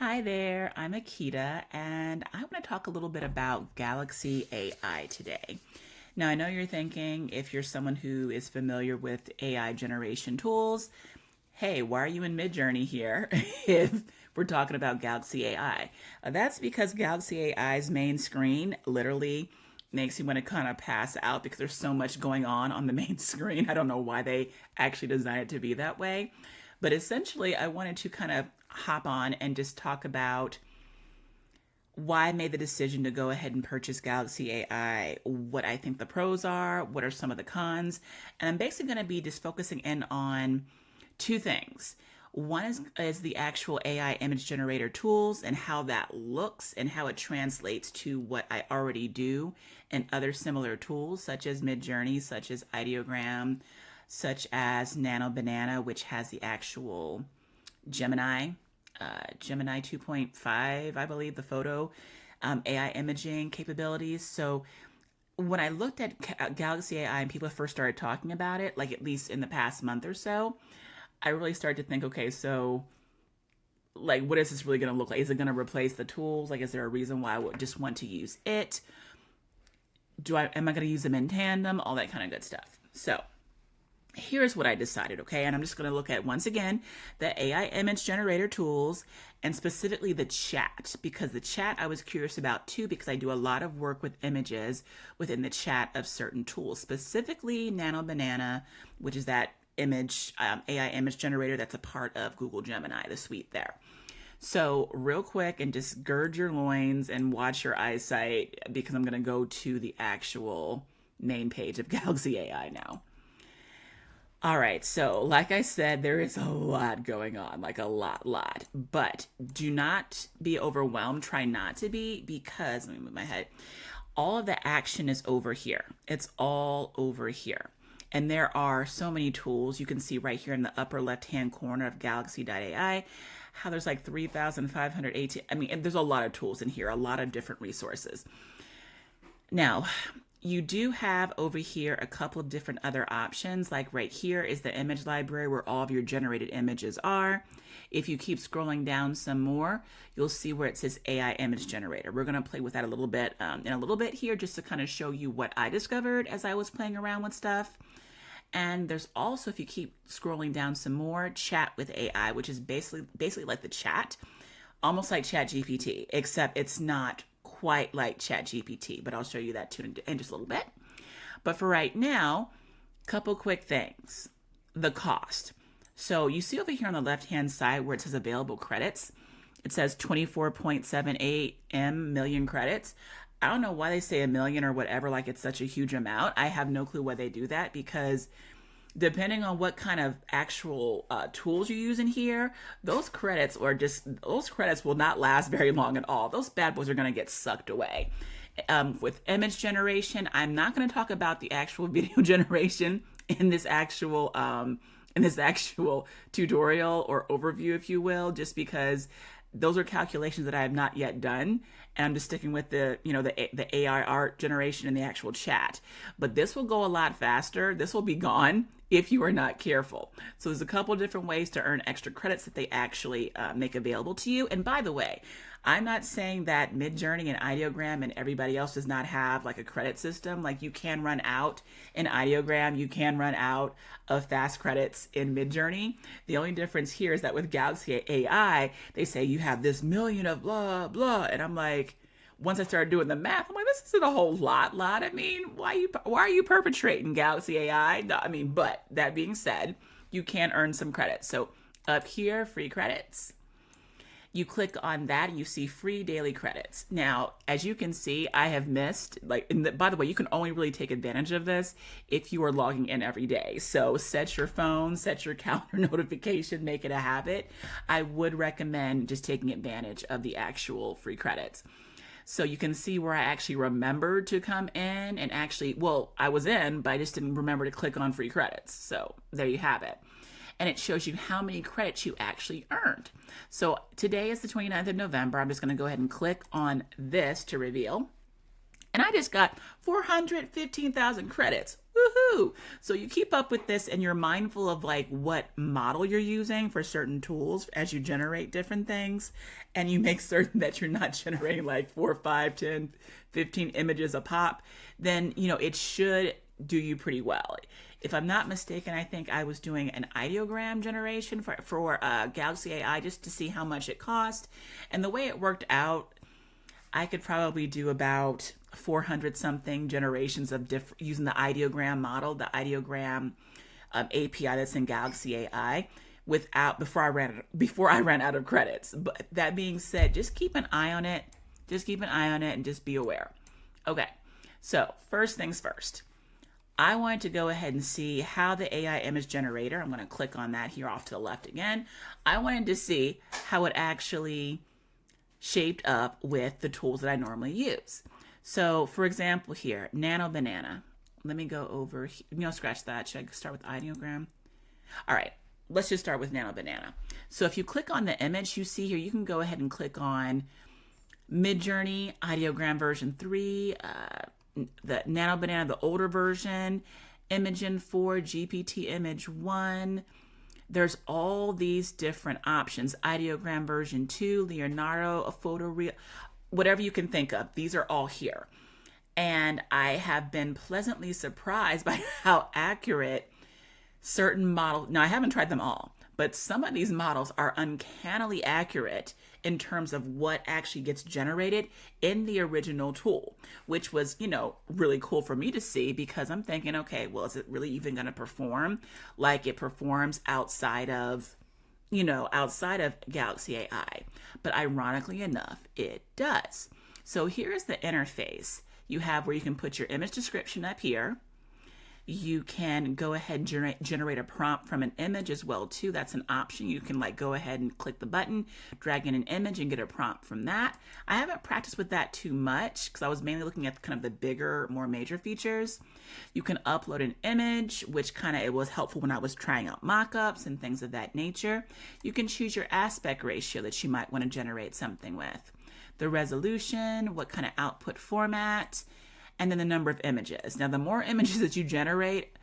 Hi there, I'm Akita, and I want to talk a little bit about Galaxy AI today. Now, I know you're thinking, if you're someone who is familiar with AI generation tools, hey, why are you in Midjourney here if we're talking about Galaxy AI? That's because Galaxy AI's main screen literally makes you want to kind of pass out because there's so much going on the main screen. I don't know why they actually designed it to be that way. But essentially, I wanted to kind of hop on and just talk about why I made the decision to go ahead and purchase Galaxy AI, what I think the pros are, what are some of the cons, and I'm basically going to be just focusing in on two things. One is the actual AI image generator tools and how that looks and how it translates to what I already do and other similar tools such as Midjourney, such as Ideogram, such as Nano Banana, which has the actual Gemini, Gemini 2.5, I believe, the photo AI imaging capabilities. So when I looked at Galaxy AI and people first started talking about it, like at least in the past month or so, I really started to think, okay, so like, what is this really going to look like? Is it going to replace the tools? Like, is there a reason why I would just want to use it? Am I going to use them in tandem? All that kind of good stuff. So here's what I decided, okay? And I'm just going to look at, once again, the AI image generator tools and specifically the chat, because the chat I was curious about too, because I do a lot of work with images within the chat of certain tools, specifically Nano Banana, which is that AI image generator that's a part of Google Gemini, the suite there. So real quick, and just gird your loins and watch your eyesight, because I'm going to go to the actual main page of Galaxy AI now. All right, so like I said, there is a lot going on, like a lot. But do not be overwhelmed. Try not to be, because, let me move my head. All of the action is over here. It's all over here. And there are so many tools. You can see right here in the upper left-hand corner of Galaxy.ai how there's like 3,518. I mean, there's a lot of tools in here, a lot of different resources. Now, you do have over here a couple of different other options. Like right here is the image library where all of your generated images are. If you keep scrolling down some more, you'll see where it says AI image generator. We're going to play with that a little bit in a little bit here, just to kind of show you what I discovered as I was playing around with stuff. And there's also, if you keep scrolling down some more, chat with AI, which is basically like the chat, almost like ChatGPT, except it's not quite like ChatGPT, but I'll show you that too in just a little bit. But for right now, couple quick things. The cost. So you see over here on the left-hand side where it says available credits, it says 24.78 million credits. I don't know why they say a million or whatever, like it's such a huge amount. I have no clue why they do that, because depending on what kind of actual tools you use in here, those credits will not last very long at all. Those bad boys are going to get sucked away. With image generation, I'm not going to talk about the actual video generation in this actual tutorial or overview, if you will, just because those are calculations that I have not yet done, and I'm just sticking with the AI art generation and the actual chat. But this will go a lot faster. This will be gone if you are not careful. So there's a couple of different ways to earn extra credits that they actually make available to you. And by the way, I'm not saying that Midjourney and Ideogram and everybody else does not have like a credit system. Like, you can run out in Ideogram, you can run out of fast credits in Midjourney. The only difference here is that with Galaxy AI, they say you have this million of blah, blah. And I'm like, once I started doing the math, I'm like, this isn't a whole lot. I mean, why are you perpetrating, Galaxy AI? No, I mean, but that being said, you can earn some credits. So up here, free credits. You click on that and you see free daily credits. Now, as you can see, I have missed, by the way, you can only really take advantage of this if you are logging in every day. So set your phone, set your calendar notification, make it a habit. I would recommend just taking advantage of the actual free credits. So you can see where I actually remembered to come in and I was in, but I just didn't remember to click on free credits. So there you have it. And it shows you how many credits you actually earned. So today is the 29th of November. I'm just going to go ahead and click on this to reveal. And I just got 415,000 credits. Woohoo! So you keep up with this and you're mindful of like what model you're using for certain tools as you generate different things. And you make certain that you're not generating like 4, 5, 10, 15 images a pop, then, it should do you pretty well. If I'm not mistaken, I think I was doing an ideogram generation for Galaxy AI just to see how much it cost. And the way it worked out, I could probably do about 400 something generations of using the ideogram model, the ideogram API that's in Galaxy AI before I ran out of credits. But that being said, just keep an eye on it. Just keep an eye on it and just be aware. Okay. So, first things first. I wanted to go ahead and see how the AI image generator, I'm going to click on that here off to the left again. I wanted to see how it actually shaped up with the tools that I normally use. So, for example here, Nano Banana. Let me go over here. Scratch that. Should I start with Ideogram? All right, let's just start with Nano Banana. So if you click on the image you see here, you can go ahead and click on Midjourney, Ideogram version 3, the Nano Banana, the older version, Imagen 4, GPT Image 1. There's all these different options. Ideogram version 2, Leonardo, a photo real, whatever you can think of. These are all here. And I have been pleasantly surprised by how accurate certain models, now I haven't tried them all, but some of these models are uncannily accurate in terms of what actually gets generated in the original tool, which was, really cool for me to see because I'm thinking, okay, well, is it really even going to perform like it performs outside of Galaxy AI? But ironically enough, it does. So here's the interface. You have where you can put your image description up here. You can go ahead and generate a prompt from an image as well too. That's an option. You can go ahead and click the button, drag in an image and get a prompt from that. I haven't practiced with that too much because I was mainly looking at kind of the bigger, more major features. You can upload an image, which it was helpful when I was trying out mockups and things of that nature. You can choose your aspect ratio that you might want to generate something with, the resolution, what kind of output format, and then the number of images. Now, the more images that you generate,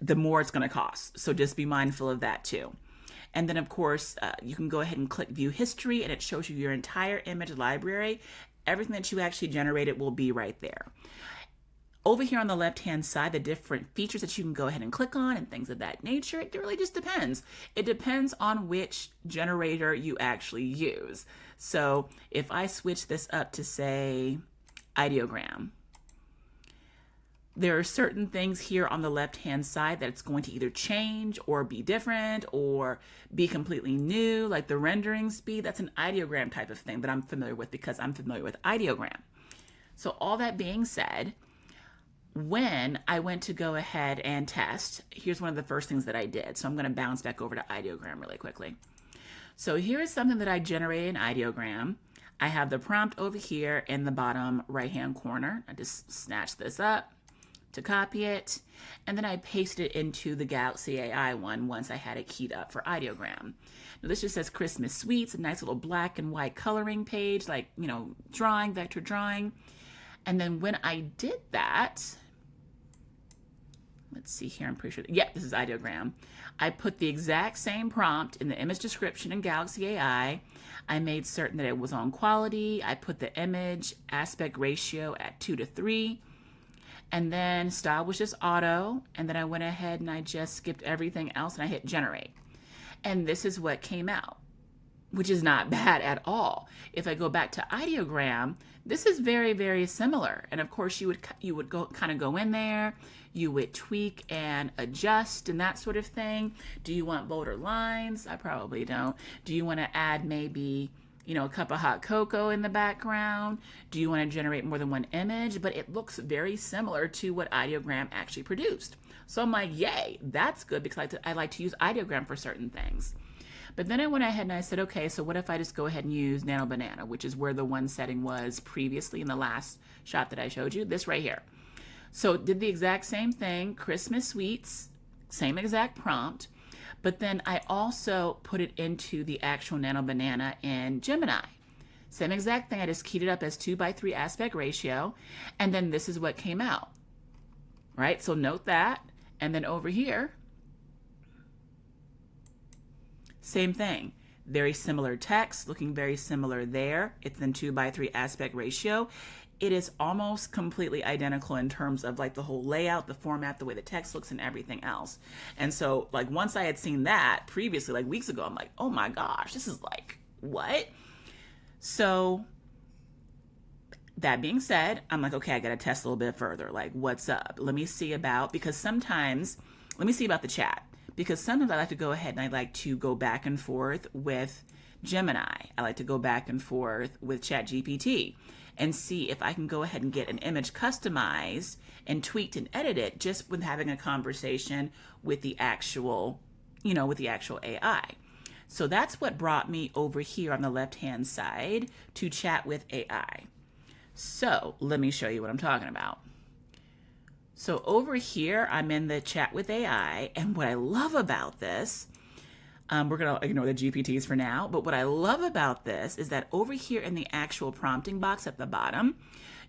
the more it's going to cost. So just be mindful of that too. And then, of course, you can go ahead and click View History, and it shows you your entire image library. Everything that you actually generated will be right there. Over here on the left-hand side, the different features that you can go ahead and click on and things of that nature, it really just depends. It depends on which generator you actually use. So if I switch this up to, say, Ideogram, there are certain things here on the left-hand side that it's going to either change or be different or be completely new, like the rendering speed. That's an ideogram type of thing that I'm familiar with because I'm familiar with Ideogram. So all that being said, when I went to go ahead and test, here's one of the first things that I did. So I'm going to bounce back over to Ideogram really quickly. So here is something that I generated in Ideogram. I have the prompt over here in the bottom right-hand corner. I just snatched this up to copy it, and then I pasted it into the Galaxy AI one once I had it keyed up for Ideogram. Now this just says Christmas Sweets, a nice little black and white coloring page, drawing, vector drawing. And then when I did that, let's see here, I'm pretty sure, this is Ideogram. I put the exact same prompt in the image description in Galaxy AI. I made certain that it was on quality. I put the image aspect ratio at 2:3. And then style was just auto. And then I went ahead and I just skipped everything else and I hit generate. And this is what came out, which is not bad at all. If I go back to Ideogram, this is very, very similar. And of course you would go in there, you would tweak and adjust and that sort of thing. Do you want bolder lines? I probably don't. Do you want to add maybe a cup of hot cocoa in the background? Do you want to generate more than one image? But it looks very similar to what Ideogram actually produced. So I'm like, yay, that's good because I like to use Ideogram for certain things. But then I went ahead and I said, okay, so what if I just go ahead and use Nano Banana, which is where the one setting was previously in the last shot that I showed you, this right here. So did the exact same thing, Christmas Sweets, same exact prompt. But then I also put it into the actual Nano Banana in Gemini. Same exact thing, I just keyed it up as 2:3 aspect ratio, and then this is what came out, right? So note that. And then over here, same thing. Very similar text, looking very similar there. It's in 2:3 aspect ratio. It is almost completely identical in terms of like the whole layout, the format, the way the text looks, and everything else. And so like once I had seen that previously, like weeks ago, I'm like, oh my gosh, this is like, what? So that being said, I'm like, okay, I got to test a little bit further. Like, what's up? Let me see about the chat. Because sometimes I like to go ahead and I like to go back and forth with Gemini. I like to go back and forth with ChatGPT and see if I can go ahead and get an image customized and tweaked and edited just with having a conversation with the actual, with the actual AI. So that's what brought me over here on the left-hand side to chat with AI. So let me show you what I'm talking about. So over here, I'm in the chat with AI, and what I love about this, we're going to ignore the GPTs for now, but what I love about this is that over here in the actual prompting box at the bottom,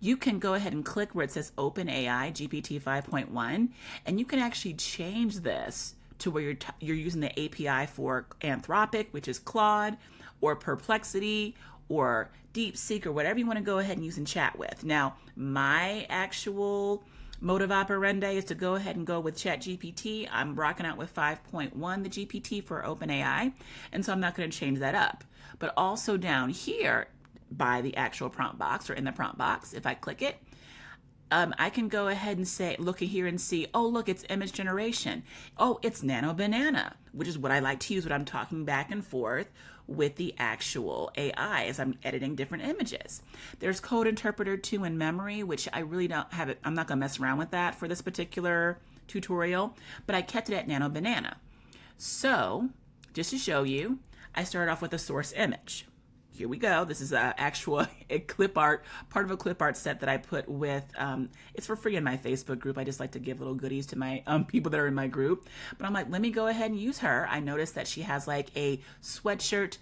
you can go ahead and click where it says OpenAI GPT 5.1, and you can actually change this to where you're using the API for Anthropic, which is Claude, or Perplexity, or DeepSeek, or whatever you want to go ahead and use and chat with. Now, my actual modus operandi is to go ahead and go with ChatGPT. I'm rocking out with 5.1, the GPT for OpenAI, and so I'm not going to change that up. But also down here by the actual prompt box, or in the prompt box, if I click it, I can go ahead and say, look at here and see, oh, look, it's image generation. Oh, it's Nano Banana, which is what I like to use when I'm talking back and forth with the actual AI as I'm editing different images. There's Code Interpreter 2 in memory, which I really don't have it. I'm not going to mess around with that for this particular tutorial, but I kept it at Nano Banana. So just to show you, I started off with a source image. Here we go. This is a clip art, part of a clip art set that I put with, it's for free in my Facebook group. I just like to give little goodies to my people that are in my group. But I'm like, let me go ahead and use her. I noticed that she has like a sweatshirt,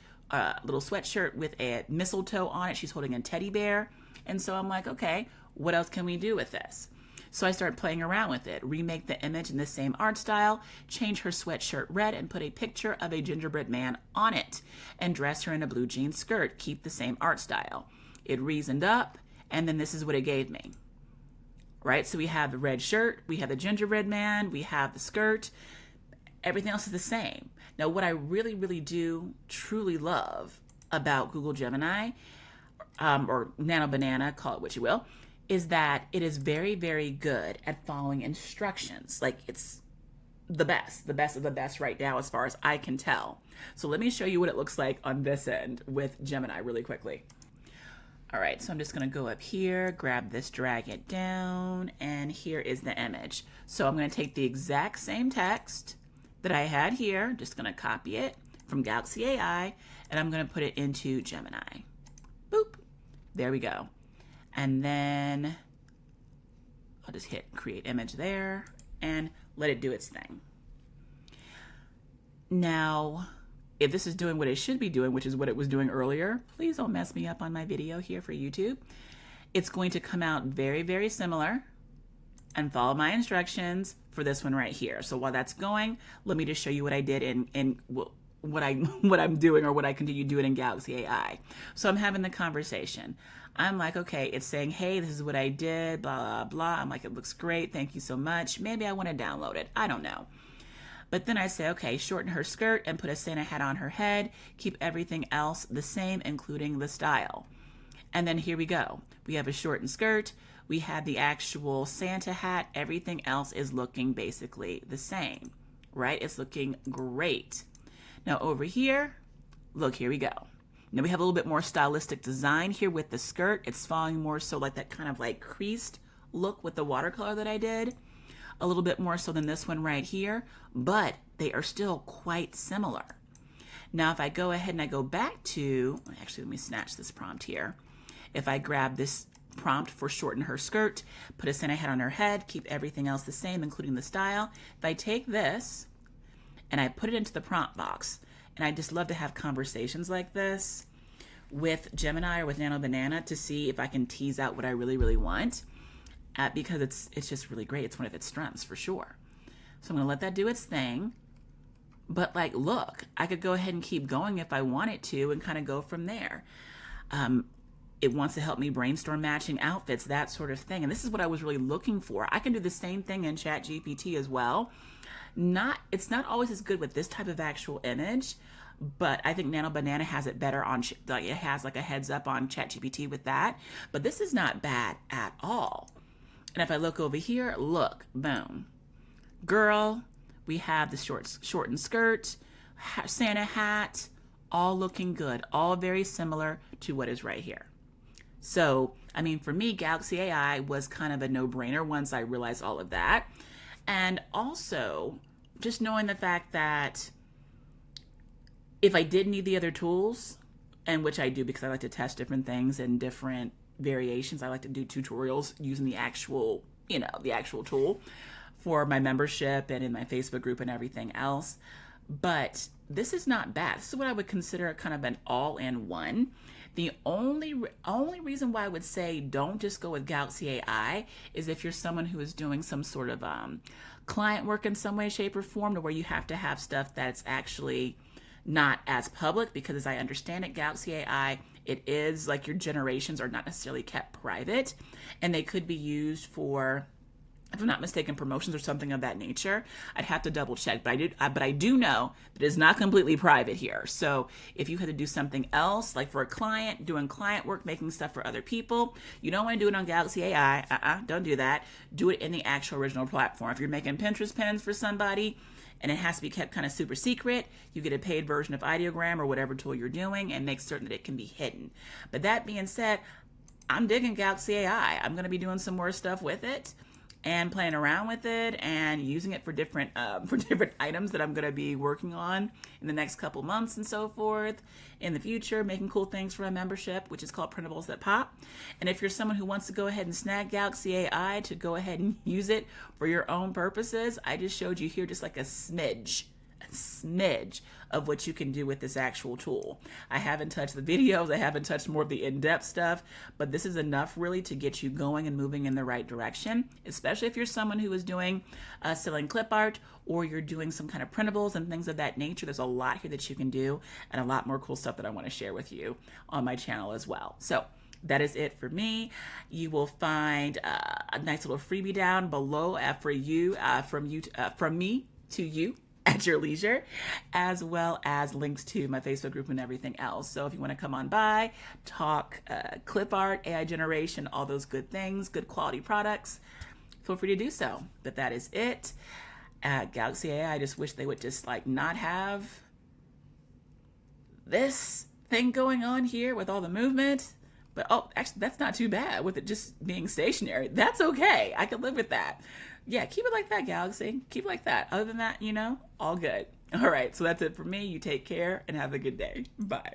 little sweatshirt with a mistletoe on it. She's holding a teddy bear. And so I'm like, okay, what else can we do with this? So I started playing around with it, remake the image in the same art style, change her sweatshirt red and put a picture of a gingerbread man on it, and dress her in a blue jean skirt, keep the same art style. It reasoned up, and then this is what it gave me. Right, so we have the red shirt, we have the gingerbread man, we have the skirt, everything else is the same. Now what I really, really do truly love about Google Gemini, or Nano Banana, call it what you will, is that it is very, very good at following instructions. Like it's the best of the best right now as far as I can tell. So let me show you what it looks like on this end with Gemini really quickly. All right, so I'm just gonna go up here, grab this, drag it down, and here is the image. So I'm gonna take the exact same text that I had here, just gonna copy it from Galaxy.ai, and I'm gonna put it into Gemini. Boop, there we go. And then I'll just hit create image there and let it do its thing. Now, if this is doing what it should be doing, which is what it was doing earlier, please don't mess me up on my video here for YouTube. It's going to come out very, very similar and follow my instructions for this one right here. So while that's going, let me just show you what I did in what I'm doing, or what I continue doing in Galaxy.ai. So I'm having the conversation. I'm like, okay, it's saying, hey, this is what I did, blah, blah, blah. I'm like, it looks great. Thank you so much. Maybe I want to download it. I don't know. But then I say, okay, shorten her skirt and put a Santa hat on her head. Keep everything else the same, including the style. And then here we go. We have a shortened skirt. We have the actual Santa hat. Everything else is looking basically the same, right? It's looking great. Now over here, look, here we go. Now we have a little bit more stylistic design here with the skirt. It's following more so like that kind of like creased look with the watercolor that I did. A little bit more so than this one right here, but they are still quite similar. Now if I go ahead and I go back to, actually let me snatch this prompt here. If I grab this prompt for shorten her skirt, put a Santa hat on her head, keep everything else the same, including the style. If I take this and I put it into the prompt box, and I just love to have conversations like this with Gemini or with Nano Banana to see if I can tease out what I really, really want. because it's just really great. It's one of its strengths for sure. So I'm going to let that do its thing. But like, look, I could go ahead and keep going if I wanted to and kind of go from there. It wants to help me brainstorm matching outfits, that sort of thing. And this is what I was really looking for. I can do the same thing in ChatGPT as well. It's not always as good with this type of actual image, but I think Nano Banana has it better on, like it has like a heads up on ChatGPT with that. But this is not bad at all. And if I look over here, look, boom. Girl, we have the shortened skirt, Santa hat, all looking good, all very similar to what is right here. So, I mean, for me, Galaxy AI was kind of a no-brainer once I realized all of that. And also, just knowing the fact that if I did need the other tools, and which I do because I like to test different things and different variations, I like to do tutorials using the actual tool for my membership and in my Facebook group and everything else. But this is not bad. This is what I would consider kind of an all-in-one. The only reason why I would say don't just go with Galaxy AI is if you're someone who is doing some sort of client work in some way, shape, or form, to where you have to have stuff that's actually not as public, because as I understand it, Galaxy AI, it is like your generations are not necessarily kept private, and they could be used for, if I'm not mistaken, promotions or something of that nature. I'd have to double check, but I do know that it's not completely private here. So if you had to do something else, like for a client, doing client work, making stuff for other people, you don't want to do it on Galaxy AI. Don't do that. Do it in the actual original platform. If you're making Pinterest pins for somebody and it has to be kept kind of super secret, you get a paid version of Ideogram or whatever tool you're doing and make certain that it can be hidden. But that being said, I'm digging Galaxy AI. I'm going to be doing some more stuff with it and playing around with it and using it for different items that I'm going to be working on in the next couple months and so forth. In the future, making cool things for my membership, which is called Printables That Pop. And if you're someone who wants to go ahead and snag Galaxy AI to go ahead and use it for your own purposes, I just showed you here just like a smidge of what you can do with this actual tool. I haven't touched the videos, I haven't touched more of the in-depth stuff, but this is enough really to get you going and moving in the right direction, especially if you're someone who is doing selling clip art, or you're doing some kind of printables and things of that nature. There's a lot here that you can do, and a lot more cool stuff that I want to share with you on my channel as well. So that is it for me. You will find a nice little freebie down below for you, from me to you, at your leisure, as well as links to my Facebook group and everything else. So if you want to come on by, talk clip art, AI generation, all those good things, good quality products, feel free to do so. But that is it. Galaxy AI, I just wish they would just like not have this thing going on here with all the movement. But oh, actually, that's not too bad with it just being stationary. That's okay. I can live with that. Yeah, keep it like that, Galaxy. Keep it like that. Other than that, all good. All right, so that's it for me. You take care and have a good day. Bye.